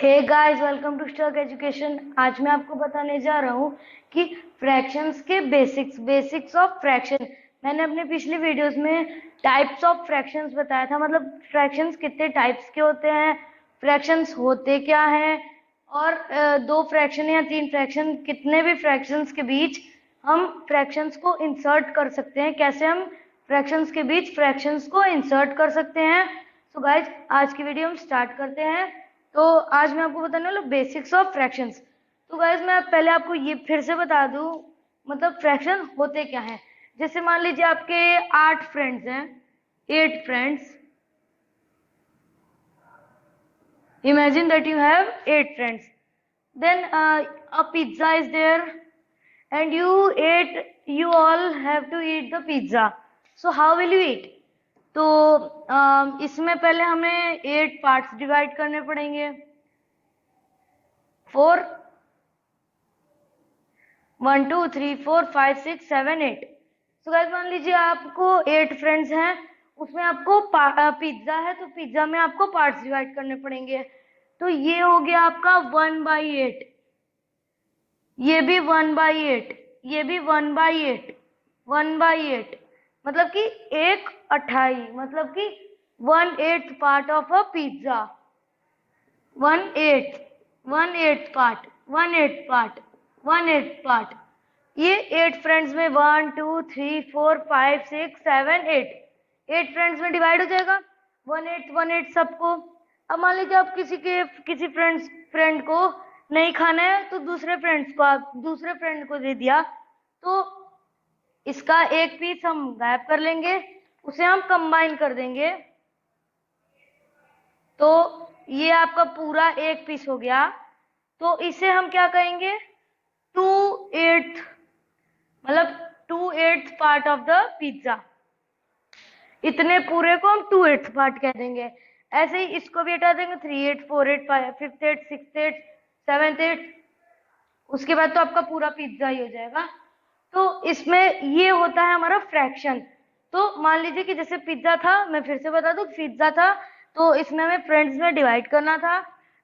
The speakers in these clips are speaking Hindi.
Hey guys, welcome to stock education. आज मैं आपको बताने जा रहा हूँ कि फ्रैक्शंस के बेसिक्स ऑफ फ्रैक्शन। मैंने अपने पिछली वीडियोस में टाइप्स ऑफ फ्रैक्शंस बताया था, मतलब फ्रैक्शंस कितने टाइप्स के होते हैं, फ्रैक्शंस होते क्या हैं, और दो फ्रैक्शन या तीन फ्रैक्शन, कितने भी फ्रैक्शंस के बीच हम फ्रैक्शंस को इंसर्ट कर सकते हैं, कैसे हम फ्रैक्शंस के बीच फ्रैक्शंस को इंसर्ट कर सकते हैं। तो गाइज, आज की वीडियो हम स्टार्ट करते हैं। तो आज मैं आपको बताने वाला बेसिक्स ऑफ फ्रैक्शंस। तो गाइज, मैं पहले आपको ये फिर से बता दूं, मतलब फ्रैक्शन होते क्या हैं। जैसे मान लीजिए आपके 8 फ्रेंड्स हैं, 8 friends. Imagine that you have 8 friends, then a pizza is there and you all have to eat the pizza. So how will you eat? तो इसमें पहले हमें 8 पार्ट्स डिवाइड करने पड़ेंगे। 4 1 2 3 4 5 6 7 8। तो गाइस, मान लीजिए आपको 8 फ्रेंड्स हैं, उसमें आपको पिज्जा है, तो पिज्जा में आपको पार्ट्स डिवाइड करने पड़ेंगे। तो ये हो गया आपका 1/8, ये भी 1/8, ये भी 1/8, 1/8, मतलब कि 1/28, मतलब कि 1/8 part of a pizza. 1/8, 1/8 part, 1/8 part, 1/8 part. ये 8 फ्रेंड्स में 1 2 3 4 5 6 7 8 फ्रेंड्स में डिवाइड हो जाएगा 1/8 1/8 सबको। अब मान लीजिए आप किसी फ्रेंड को नहीं खाना है, तो दूसरे फ्रेंड को दे दिया, तो इसका एक पीस हम गायब कर लेंगे, उसे हम कंबाइन कर देंगे, तो ये आपका पूरा एक पीस हो गया। तो इसे हम क्या कहेंगे, 2/8, मतलब 2/8 पार्ट ऑफ द पिज्जा। इतने पूरे को हम 2/8 पार्ट कह देंगे। ऐसे ही इसको भी हटा देंगे, 3/8 4/8 5/8 6/8 7/8। उसके बाद तो आपका पूरा पिज्जा ही हो जाएगा। तो इसमें ये होता है हमारा फ्रैक्शन। तो मान लीजिए कि जैसे पिज्जा था, मैं फिर से बता दूं, पिज्जा था तो इसमें हमें फ्रेंड्स में डिवाइड करना था,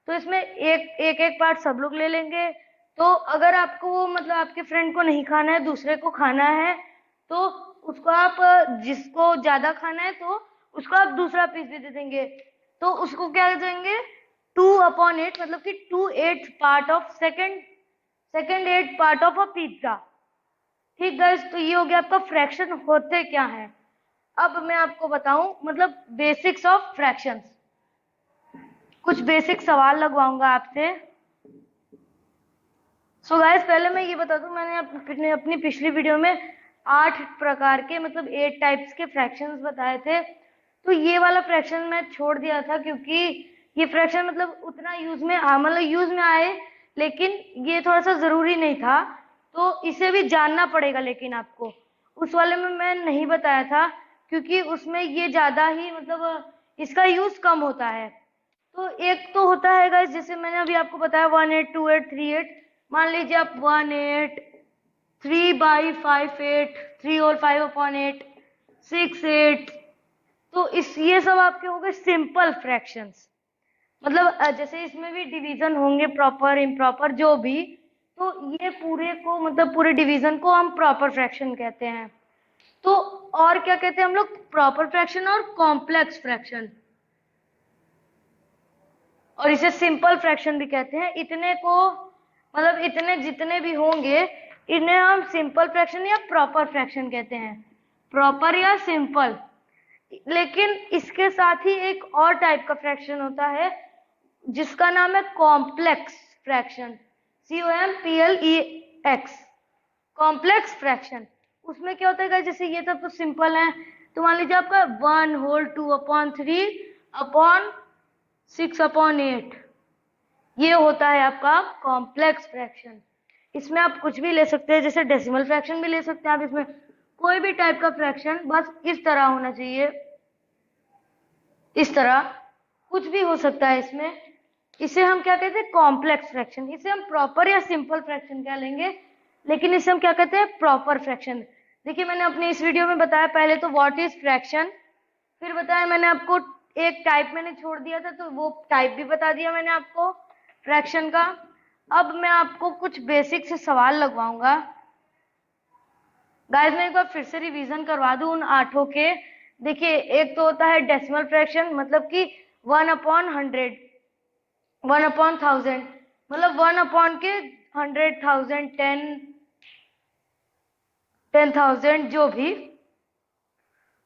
तो इसमें एक पार्ट सब लोग ले लेंगे। तो अगर आपको वो, मतलब आपके फ्रेंड को नहीं खाना है, दूसरे को खाना है, तो उसको आप, जिसको ज्यादा खाना है तो उसको आप दूसरा पीस भी दे देंगे। तो उसको क्या देंगे, 2/8, मतलब कि 2/8 part of second 8 part of a pizza. ठीक गाइस, तो ये हो गया आपका फ्रैक्शन होते क्या है। अब मैं आपको बताऊं, मतलब बेसिक्स ऑफ फ्रैक्शंस। कुछ बेसिक सवाल लगवाऊंगा आपसे। सो गाइस, पहले मैं ये बता दूं, मैंने अपनी पिछली वीडियो में 8 प्रकार के, मतलब 8 टाइप्स के फ्रैक्शंस बताए थे। तो ये वाला फ्रैक्शन मैं छोड़ दिया था, क्योंकि ये फ्रैक्शन मतलब उतना यूज में आए, लेकिन ये थोड़ा सा जरूरी नहीं था, तो इसे भी जानना पड़ेगा। लेकिन आपको उस वाले में मैं नहीं बताया था, क्योंकि उसमें ये ज्यादा ही, मतलब इसका यूज कम होता है। तो एक तो होता है गाइस, जैसे मैंने अभी आपको बताया 1/8 2/8 3/8। मान लीजिए आप 1/8 3/5/8 3 और 5/8 6/8। तो इस ये सब आपके हो गए सिंपल फ्रैक्शंस। मतलब जैसे इसमें भी डिवीजन होंगे, प्रॉपर इम्प्रॉपर जो भी, तो ये पूरे को, मतलब पूरे डिवीजन को हम प्रॉपर फ्रैक्शन कहते हैं। तो और क्या कहते हैं हम लोग, प्रॉपर फ्रैक्शन और कॉम्प्लेक्स फ्रैक्शन, और इसे सिंपल फ्रैक्शन भी कहते हैं। इतने को, मतलब इतने जितने भी होंगे, इन्हें हम सिंपल फ्रैक्शन या प्रॉपर फ्रैक्शन कहते हैं, प्रॉपर या सिंपल। लेकिन इसके साथ ही एक और टाइप का फ्रैक्शन होता है, जिसका नाम है complex fraction, COMPLEX, complex fraction. उसमें क्या होता है, जैसे ये तो सिंपल है, तो मान लीजिए आपका 1/2/3/6/8, ये होता है आपका कॉम्प्लेक्स फ्रैक्शन। इसमें आप कुछ भी ले सकते हैं, जैसे डेसिमल फ्रैक्शन भी ले सकते हैं आप। इसमें कोई भी टाइप का फ्रैक्शन बस इस तरह होना चाहिए, इस तरह कुछ भी हो सकता है इसमें। इसे हम क्या कहते हैं, कॉम्प्लेक्स फ्रैक्शन। इसे हम प्रॉपर या सिंपल फ्रैक्शन कह लेंगे, लेकिन इसे हम क्या कहते हैं, प्रॉपर फ्रैक्शन। देखिए, मैंने अपने इस वीडियो में बताया पहले तो व्हाट इज फ्रैक्शन, फिर बताया मैंने आपको एक टाइप मैंने छोड़ दिया था, तो वो टाइप भी बता दिया मैंने आपको। फ्रैक्शन का। अब मैं आपको कुछ बेसिक से सवाल लगवाऊंगा। गाइस मैं एक बार फिर से रिवीजन करवा दूं उन आठों के। देखिए, एक तो होता है डेसिमल फ्रैक्शन, मतलब कि 1/100, 1/1000, मतलब 1 के 100,000, 10,000 जो भी।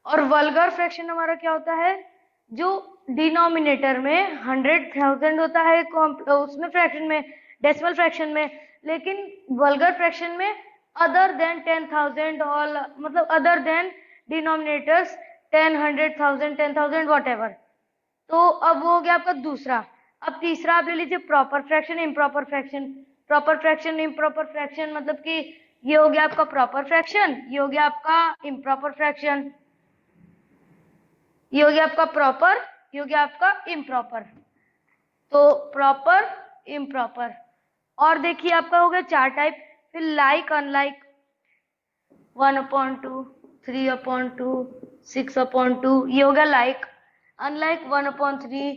और वल्गर फ्रैक्शन हमारा क्या होता है, जो डिनोमिनेटर में 100,000 होता है उसमें फ्रैक्शन में, डेसिमल फ्रैक्शन में, लेकिन वल्गर फ्रैक्शन में अदर देन 10,000 ऑल, मतलब other than denominators 10, 100,000, 10,000 what ever. तो अब वो हो गया आपका दूसरा। अब तीसरा आप ले लीजिए proper fraction, improper fraction. Proper fraction, improper fraction, मतलब कि ये हो गया आपका प्रॉपर फ्रैक्शन, ये हो गया आपका इम्प्रॉपर फ्रैक्शन, ये हो गया आपका प्रॉपर, ये हो गया आपका इम्प्रॉपर। तो प्रॉपर, इम्प्रॉपर। और देखिए आपका हो गया 4 टाइप। फिर लाइक, अनलाइक, 1/2, 3/2, 6/2, ये हो गया लाइक। अनलाइक 1/3,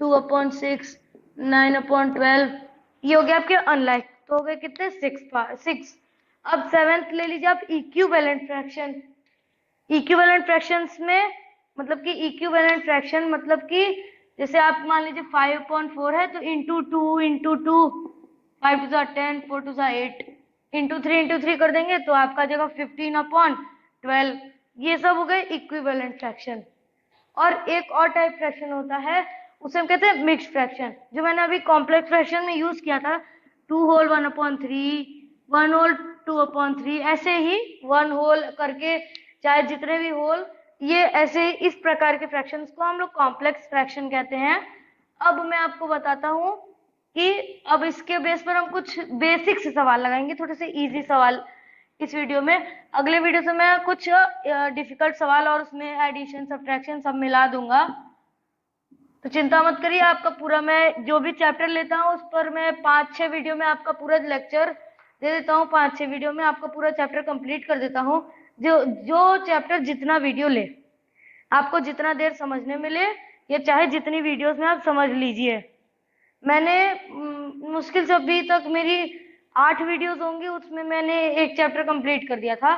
2/6, 9/12, ये हो गया आपके अनलाइक। तो हो गए कितने, 6। अब 7th ले लीजिए आप इक्विवेलेंट फ्रैक्शन। इक्विवेलेंट फ्रैक्शंस में, मतलब कि इक्विवेलेंट फ्रैक्शन मतलब कि जैसे आप मान लीजिए 5/4 है तो इंटू 2 इंटू 2, 5 2 10, 4 2 8, इंटू 3 कर देंगे तो आपका जगह 15/12। ये सब हो गए इक्विवेलेंट फ्रैक्शन। और एक और टाइप फ्रैक्शन होता है, उसे हम कहते हैं मिक्स्ड फ्रैक्शन, जो मैंने अभी कॉम्प्लेक्स फ्रैक्शन में यूज किया था। 2 होल 1/3, 1 होल 2/3, ऐसे ही 1 होल करके, चाहे जितने भी होल, ये ऐसे इस प्रकार के फ्रैक्शंस को हम लोग कॉम्प्लेक्स फ्रैक्शन कहते हैं। अब मैं आपको बताता हूँ कि अब इसके बेस पर हम कुछ बेसिक से सवाल लगाएंगे, थोड़े से इजी सवाल इस वीडियो में। अगले वीडियो से मैं कुछ डिफिकल्ट सवाल और उसमें एडिशन, सब्ट्रैक्शन सब मिला दूंगा। तो चिंता मत करिए, आपका पूरा मैं जो भी चैप्टर लेता हूँ उस पर मैं 5-6 वीडियो में आपका पूरा लेक्चर दे देता हूँ। 5-6 वीडियो में आपका पूरा चैप्टर कंप्लीट कर देता हूँ। जो जो चैप्टर जितना वीडियो ले, आपको जितना देर समझने मिले, या चाहे जितनी वीडियोस में आप समझ लीजिए। मैंने मुश्किल से अभी तक मेरी 8 वीडियोस होंगी, उसमें मैंने एक चैप्टर कंप्लीट कर दिया था।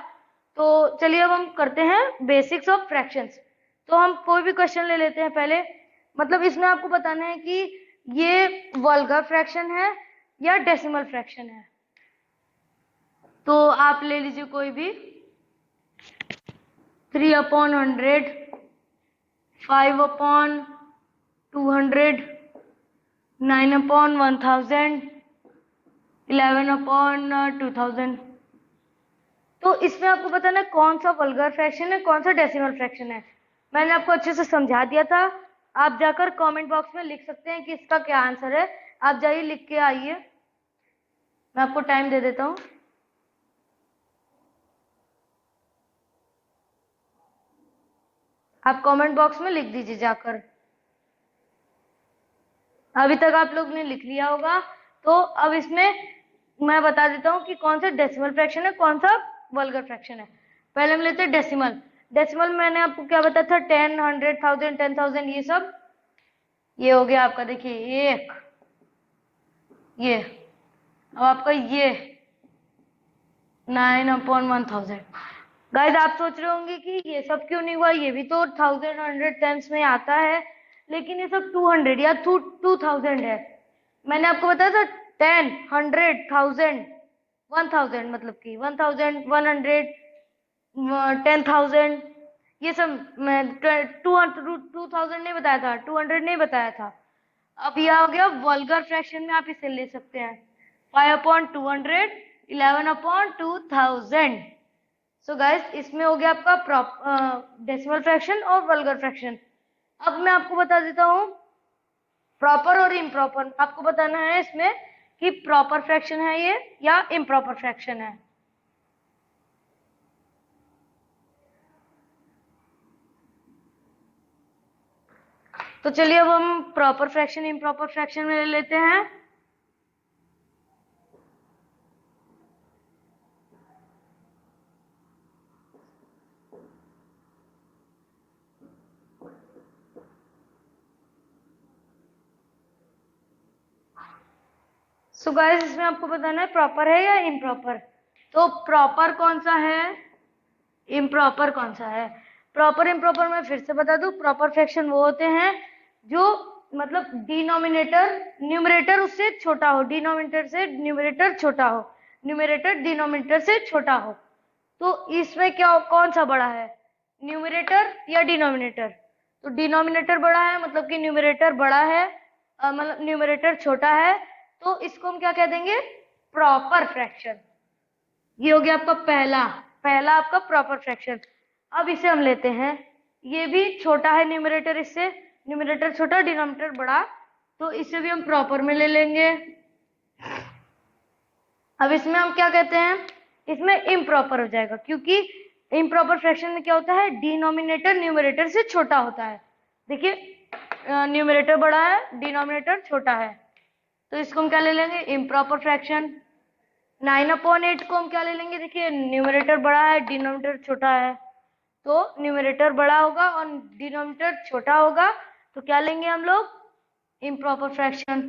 तो चलिए अब हम करते हैं बेसिक्स ऑफ फ्रैक्शंस। तो हम कोई भी क्वेश्चन ले लेते हैं पहले। मतलब इसमें आपको बताना है कि ये वल्गर फ्रैक्शन है या डेसिमल फ्रैक्शन है। तो आप ले लीजिए कोई भी। 3/100, 5/200, 9/1000, 11/2000। तो इसमें आपको बताना है कौन सा वल्गर फ्रैक्शन है, कौन सा डेसिमल फ्रैक्शन है। मैंने आपको अच्छे से समझा दिया था। आप जाकर कमेंट बॉक्स में लिख सकते हैं कि इसका क्या आंसर है। आप जाइए लिख के आइए, मैं आपको टाइम दे देता हूँ। आप कमेंट बॉक्स में लिख दीजिए जाकर। अभी तक आप लोग ने लिख लिया होगा। तो अब इसमें मैं बता देता हूँ कि कौन सा डेसिमल फ्रैक्शन है, कौन सा वल्गर फ्रैक्शन है। पहले हम लेते हैं डेसिमल। डेसिमल मैंने आपको क्या बताया था, 10, 100,000, 10,000, ये सब। ये हो गया आपका, देखिए एक, ये। अब आपका ये 9/1000। गाइस आप सोच रहे होंगे कि ये सब क्यों नहीं हुआ, ये भी तो 1000, 100, टेंस में आता है, लेकिन ये सब 200 या 2000 है। मैंने आपको बताया था 10, 100, 1000, 1000, मतलब कि 1000, 100, 10,000, ये सब मैं 2000 नहीं बताया था, 200 नहीं बताया था। अब यह हो गया वल्गर फ्रैक्शन में, आप इसे ले सकते हैं 5/200, 11/2000। सो गाइस इसमें हो गया आपका डेसिमल फ्रैक्शन और वल्गर फ्रैक्शन। अब मैं आपको बता देता हूँ प्रॉपर और इम्प्रॉपर। आपको बताना है इसमें कि प्रॉपर फ्रैक्शन है ये या इम्प्रॉपर फ्रैक्शन है। तो चलिए अब हम प्रॉपर फ्रैक्शन, इम्प्रॉपर फ्रैक्शन में ले लेते हैं। सो गाइस इसमें आपको बताना है प्रॉपर है या इम्प्रॉपर। तो प्रॉपर कौन सा है, इम्प्रॉपर कौन सा है। प्रॉपर इम्प्रॉपर मैं फिर से बता दूं, प्रॉपर फ्रैक्शन वो होते हैं जो मतलब डिनोमिनेटर न्यूमरेटर उससे छोटा हो, डिनोमिनेटर से न्यूमरेटर छोटा हो, न्यूमरेटर डिनोमिनेटर से छोटा हो। तो इसमें क्या कौन सा बड़ा है, न्यूमरेटर या डिनोमिनेटर। तो डिनोमिनेटर बड़ा है मतलब कि न्यूमरेटर बड़ा है, मतलब न्यूमरेटर छोटा है, तो इसको हम क्या कह देंगे, प्रॉपर फ्रैक्शन। ये हो गया आपका पहला पहला आपका प्रॉपर फ्रैक्शन। अब इसे हम लेते हैं, ये भी छोटा है न्यूमरेटर इससे, न्यूमरेटर छोटा डिनोमिनेटर बड़ा, तो इसे भी हम प्रॉपर में ले लेंगे। अब इसमें हम क्या कहते हैं, इसमें इम्प्रॉपर हो जाएगा, क्योंकि इम्प्रॉपर फ्रैक्शन में क्या होता है, डिनोमिनेटर न्यूमरेटर से छोटा होता है। देखिए न्यूमरेटर बड़ा है डिनोमिनेटर छोटा है, तो इसको हम क्या ले लेंगे, इम्प्रॉपर फ्रैक्शन। 9/8 को हम क्या ले लेंगे, देखिए न्यूमरेटर बड़ा है डिनोमिनेटर छोटा है, तो न्यूमरेटर बड़ा होगा और डिनोमिनेटर छोटा होगा, तो क्या लेंगे हम लोग, इम्प्रॉपर फ्रैक्शन।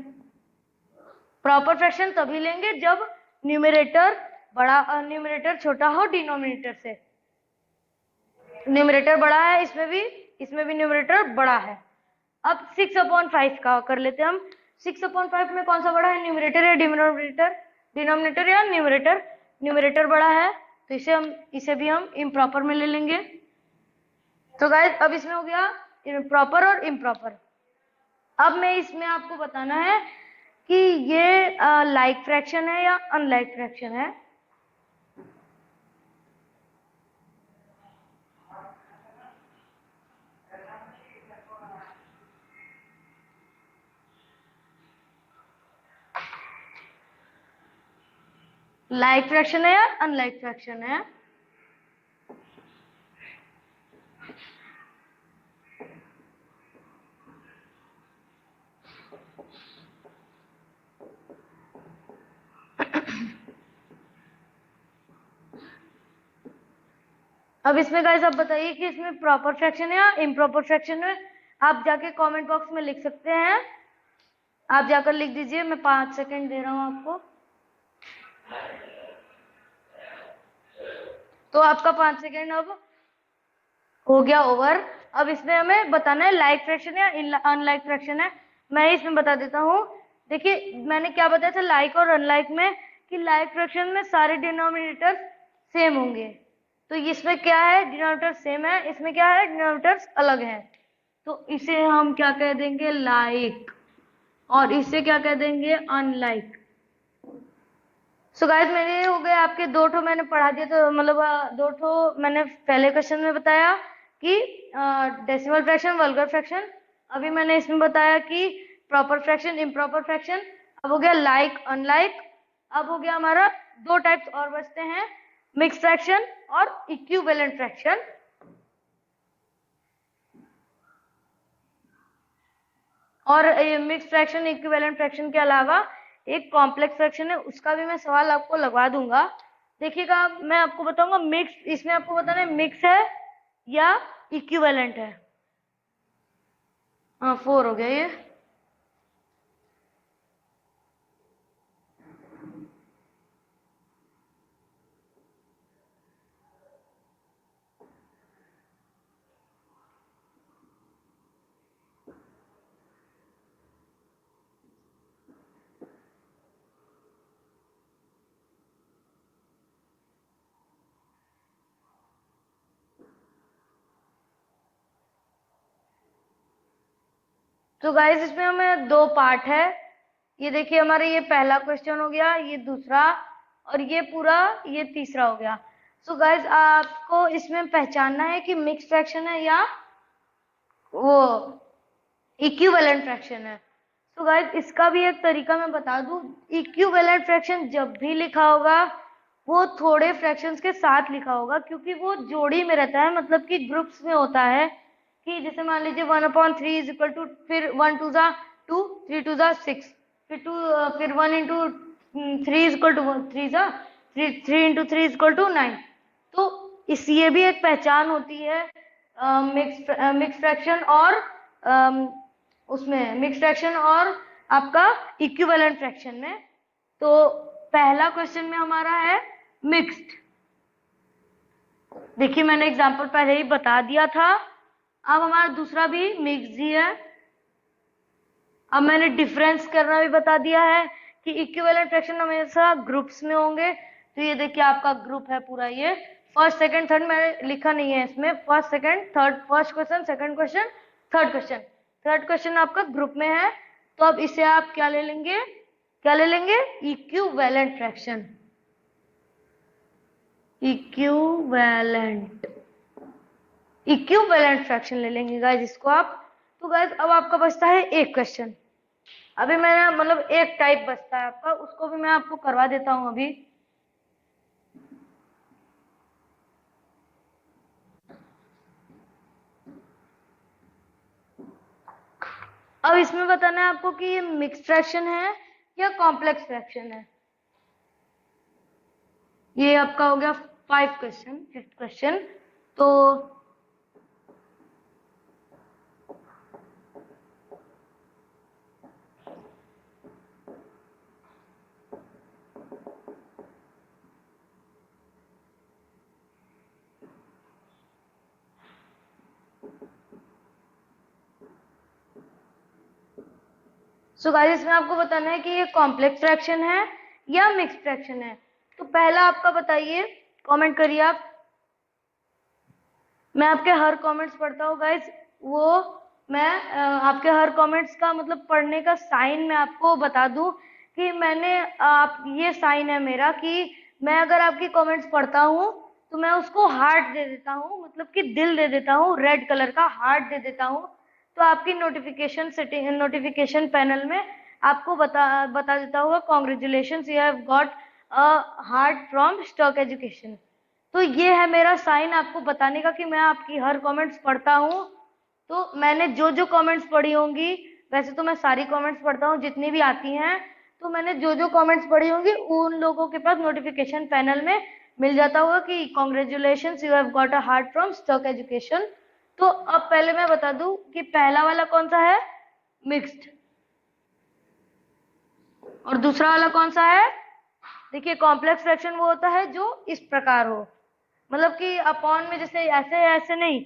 प्रॉपर फ्रैक्शन तभी लेंगे जब न्यूमरेटर बड़ा और न्यूमरेटर छोटा हो डिनोमिनेटर से। न्यूमरेटर बड़ा है इसमें भी न्यूमरेटर बड़ा है। अब 6/5 का कर लेते हैं हम। 6/5 में कौन सा बड़ा है, न्यूमरेटर या डिनोमिनेटर, डिनोमिनेटर या न्यूमरेटर। न्यूमरेटर बड़ा है तो इसे भी हम इम्प्रॉपर में ले लेंगे। तो गाइस अब इसमें हो गया प्रॉपर और इम्प्रॉपर। अब मैं इसमें आपको बताना है कि ये लाइक फ्रैक्शन है या अनलाइक फ्रैक्शन है। लाइक फ्रैक्शन है या अनलाइक फ्रैक्शन है। अब इसमें गाइस आप बताइए कि इसमें प्रॉपर फ्रैक्शन है या इम्प्रॉपर फ्रैक्शन है। आप जाके कमेंट बॉक्स में लिख सकते हैं, आप जाकर लिख दीजिए, मैं 5 सेकंड दे रहा हूं आपको। तो आपका 5 सेकंड अब हो गया ओवर। अब इसमें हमें बताना है लाइक फ्रैक्शन या अनलाइक फ्रैक्शन है। मैं इसमें बता देता हूँ, देखिए मैंने क्या बताया था लाइक और अनलाइक में, कि लाइक फ्रैक्शन में सारे डिनोमिनेटर सेम होंगे, तो इसमें क्या है, डिनोमिनेटर सेम है, इसमें क्या है, डिनोमिनेटर्स अलग है, तो इसे हम क्या कह देंगे, लाइक, और इसे क्या कह देंगे, अनलाइक। सो गाइस मेरे हो गए आपके 2 ठो मैंने पढ़ा दिया, तो मतलब 2 ठो मैंने पहले क्वेश्चन में बताया कि डेसिमल फ्रैक्शन वल्गर फ्रैक्शन, अभी मैंने इसमें बताया कि प्रॉपर फ्रैक्शन इम्प्रॉपर फ्रैक्शन। अब हो गया लाइक अनलाइक। अब हो गया हमारा 2 टाइप्स और बचते हैं, मिक्स फ्रैक्शन और इक्विवेलेंट फ्रैक्शन। और मिक्स फ्रैक्शन इक्विवेलेंट फ्रैक्शन के अलावा एक कॉम्प्लेक्स फ्रैक्शन है, उसका भी मैं सवाल आपको लगवा दूंगा। देखिएगा मैं आपको बताऊंगा मिक्स, इसमें आपको बताना है मिक्स है या इक्विवेलेंट है। हाँ 4 हो गया ये। तो गाइस इसमें हमें 2 पार्ट है, ये देखिए हमारे ये पहला क्वेश्चन हो गया, ये दूसरा, और ये पूरा ये तीसरा हो गया। सो गाइस आपको इसमें पहचानना है कि मिक्स फ्रैक्शन है या वो इक्विवेलेंट फ्रैक्शन है। तो गाइस इसका भी एक तरीका मैं बता दूं, इक्विवेलेंट फ्रैक्शन जब भी लिखा होगा वो थोड़े फ्रैक्शंस के साथ लिखा होगा, क्योंकि वो जोड़ी में रहता है, मतलब कि ग्रुप्स में होता है, कि जैसे मान लीजिए 1/3 इज इक्वल टू, फिर 1 2 जा 2, 3 2 जा 6, फिर 1 इंटू 3 इज इक्वल टू 3 जा 3 इंटू 3 इज इक्वल टू 9। तो इस ये भी एक पहचान होती है मिक्स फ्रैक्शन और उसमें मिक्स फ्रैक्शन और आपका इक्विवेलेंट फ्रैक्शन में। तो पहला क्वेश्चन में हमारा है मिक्स्ड। देखिए मैंने एग्जांपल पहले ही बता दिया था। अब हमारा दूसरा भी मिक्स्ड ही है। अब मैंने डिफरेंस करना भी बता दिया है कि इक्विवेलेंट फ्रैक्शन हमेशा ग्रुप्स में होंगे। तो ये देखिए आपका ग्रुप है पूरा, ये फर्स्ट सेकंड थर्ड मैंने लिखा नहीं है इसमें, first second third, first question second question third question, third question आपका ग्रुप में है। तो अब इसे आप क्या ले लेंगे, क्या ले लेंगे, equivalent fraction, equivalent equivalent fraction ले लेंगे गाइस इसको आप। तो गाइस अब आपका बचता है एक क्वेश्चन। अभी मैंने मतलब एक टाइप बचता है आपका, उसको भी मैं आपको करवा देता हूं अभी। अब इसमें बताना है आपको कि ये मिक्स्ड फ्रैक्शन है या कॉम्प्लेक्स फ्रैक्शन है। ये आपका हो गया फिफ्थ क्वेश्चन। तो गाइस इसमें आपको बताना है कि ये कॉम्प्लेक्स फ्रैक्शन है या मिक्स्ड फ्रैक्शन है। तो पहला आपका बताइए, कमेंट करिए आप। मैं आपके हर कमेंट्स पढ़ता हूँ गाइस, वो मैं आपके हर कमेंट्स का मतलब पढ़ने का साइन मैं आपको बता दूं कि मैंने आप ये साइन है मेरा कि मैं अगर आपकी कमेंट्स पढ़ता हूँ तो मैं उसको हार्ट दे देता हूँ, मतलब कि दिल दे देता हूँ, रेड कलर का हार्ट दे देता हूँ। तो आपकी नोटिफिकेशन सेटिंग, नोटिफिकेशन पैनल में आपको बता देता होगा congratulation you have got a heart from stock education. तो ये है मेरा साइन आपको बताने का कि मैं आपकी हर कमेंट्स पढ़ता हूँ। तो मैंने जो जो कमेंट्स पढ़ी होंगी, वैसे तो मैं सारी कमेंट्स पढ़ता हूँ जितनी भी आती हैं, तो मैंने जो जो कमेंट्स पढ़ी होंगी उन लोगों के पास नोटिफिकेशन पैनल में मिल जाता होगा कि congratulation you have got a heart from stock education. तो अब पहले मैं बता दूं कि पहला वाला कौन सा है, मिक्स्ड, और दूसरा वाला कौन सा है। देखिए कॉम्प्लेक्स फ्रैक्शन वो होता है जो इस प्रकार हो, मतलब कि अपॉन में जैसे ऐसे ऐसे नहीं,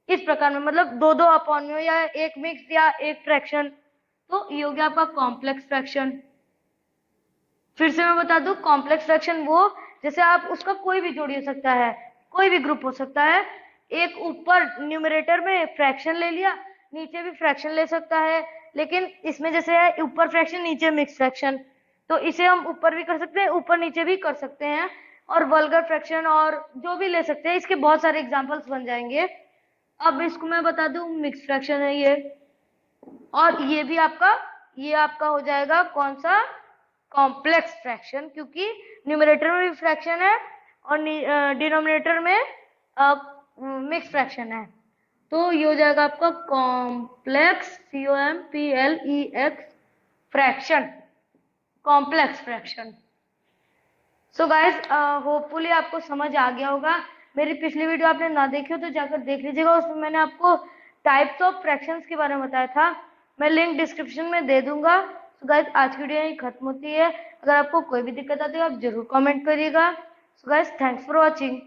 इस प्रकार में, मतलब दो दो अपॉन में हो, या एक मिक्स या एक फ्रैक्शन। तो ये हो गया आपका कॉम्प्लेक्स फ्रैक्शन। फिर से मैं बता दूं, कॉम्प्लेक्स फ्रैक्शन वो जैसे आप उसका कोई भी जोड़ी हो सकता है, कोई भी ग्रुप हो सकता है। एक ऊपर न्यूमरेटर में फ्रैक्शन ले लिया, नीचे भी फ्रैक्शन ले सकता है, लेकिन इसमें जैसे है ऊपर फ्रैक्शन नीचे मिक्स फ्रैक्शन, तो इसे हम ऊपर भी कर सकते हैं ऊपर नीचे भी कर सकते हैं, और वल्गर फ्रैक्शन और जो भी ले सकते हैं, इसके बहुत सारे एग्जांपल्स बन जाएंगे। अब इसको मैं बता दूं मिक्स फ्रैक्शन है ये, और ये भी आपका, ये आपका हो जाएगा कौन सा, कॉम्प्लेक्स फ्रैक्शन, क्योंकि न्यूमरेटर में भी फ्रैक्शन है और डिनोमिनेटर में मिक्स फ्रैक्शन है। तो ये हो जाएगा आपका complex, COMPLEX fraction, complex fraction. So guys hopefully आपको समझ आ गया होगा। मेरी पिछली वीडियो आपने ना देखी हो तो जाकर देख लीजिएगा, उसमें मैंने आपको टाइप्स ऑफ फ्रैक्शंस के बारे में बताया था, मैं लिंक डिस्क्रिप्शन में दे दूंगा। सो गाइस आज की वीडियो यही खत्म होती है। अगर आपको कोई भी दिक्कत आती है आप जरूर कमेंट करिएगा। So guys thanks for watching.